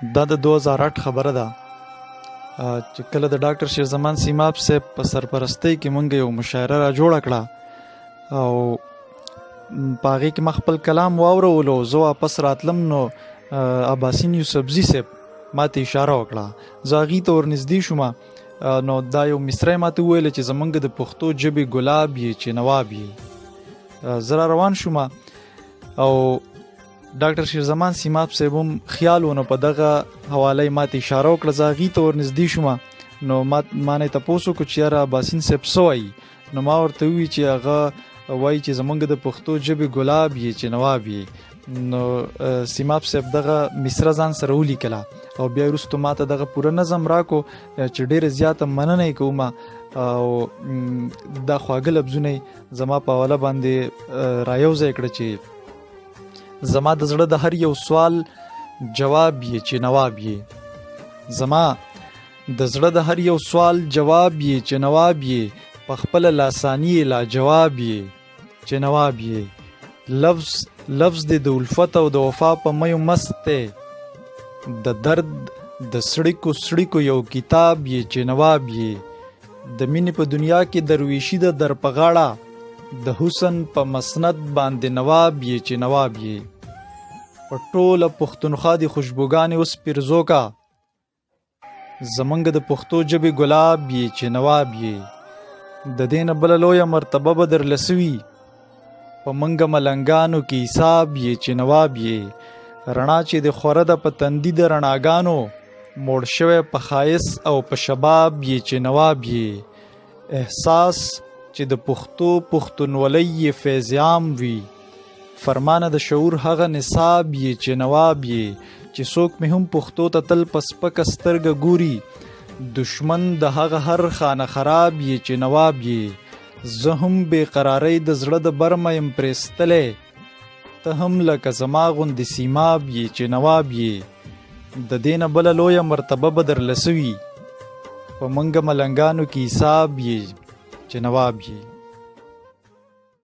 دا د 2008 خبره ده چې کله د ډاکټر شیرزمان سیماب صاحب په سرپرستۍ کې مونږ یو مشاعره را جوړه کړه او په هغې کې ما خپل کلام واورولو. زه واپس راتلم نو عباسین یوسفزي صاحب ما ته اشاره وکړه. زه هغې ته ورنږدې شوم نو دا یو مصری ما ته وویله چې زمونږ د پښتو ژبې ګلاب یې چې نواب یې. زه را روان شوم او ډاکټر شیرزمان سیماب صاحب هم خیال ونه په دغه حواله یې ما ته اشاره وکړه. زه هغې ته ورنږدې شوم نو ما نه یې تپوس وکړو چې یاره عباسین صاحب څه وایي. نو ما ورته وویل چې هغه وایي چې زمونږ د پښتو ژبې ګلاب یې چې نواب یې. نو سیماب صاحب دغه مصره ځان سره ولیکله او بیا وروستو ما ته دغه پوره نظم راکو چې ډېره زیاته مننه یې کوم او دا خواږه لفظونه زما په حواله باندې رایوځای کړه چې زما د زړه د هر یو سوال جواب یې چې نواب یې. زما د زړه د هر یو سوال جواب یې چې نواب یې. په خپله لاساني یې لا جواب یې چې نواب یې. لفظ دې د الفت او د وفا په میو مست دی. د درد د سړیکو یو کتاب یې چې نواب یې. د مینې په دنیا کې درویشي د در په غاړه. د حسن په مسند باندې نواب یې چې نواب یې. په ټوله پښتونخوا د خوشبوګانې اوس پیرزو کا. زمونږ د پښتو ژبې ګلاب یې چې نواب یې. د دې نه بله لویه مرتبه به درله سوي. په منګه ملنګانو کې حساب یې چې نواب یې. رڼا چې د خوره ده په تندي د رڼاګانو. موړ شوی په ښایست او په شباب یې چې نواب یې. احساس چې د پښتونولۍ یې فیض عام وي. فرمانه د شعور هغه نصاب یې چې نواب یې. چې څوک مې هم پښتو ته تل په سپکه سترګه ګوري. دشمن د هغه هر خانه خراب یې چې نواب یې. زه هم بې قرارۍ د زړه د برمه یم پرېستلی. ته هم لکه زما غوندې سیماب یې چې نواب یې. د دې نه بله لویه مرتبه به درله سوي. په منګه ملنګانو کې حساب یې چې نواب یې.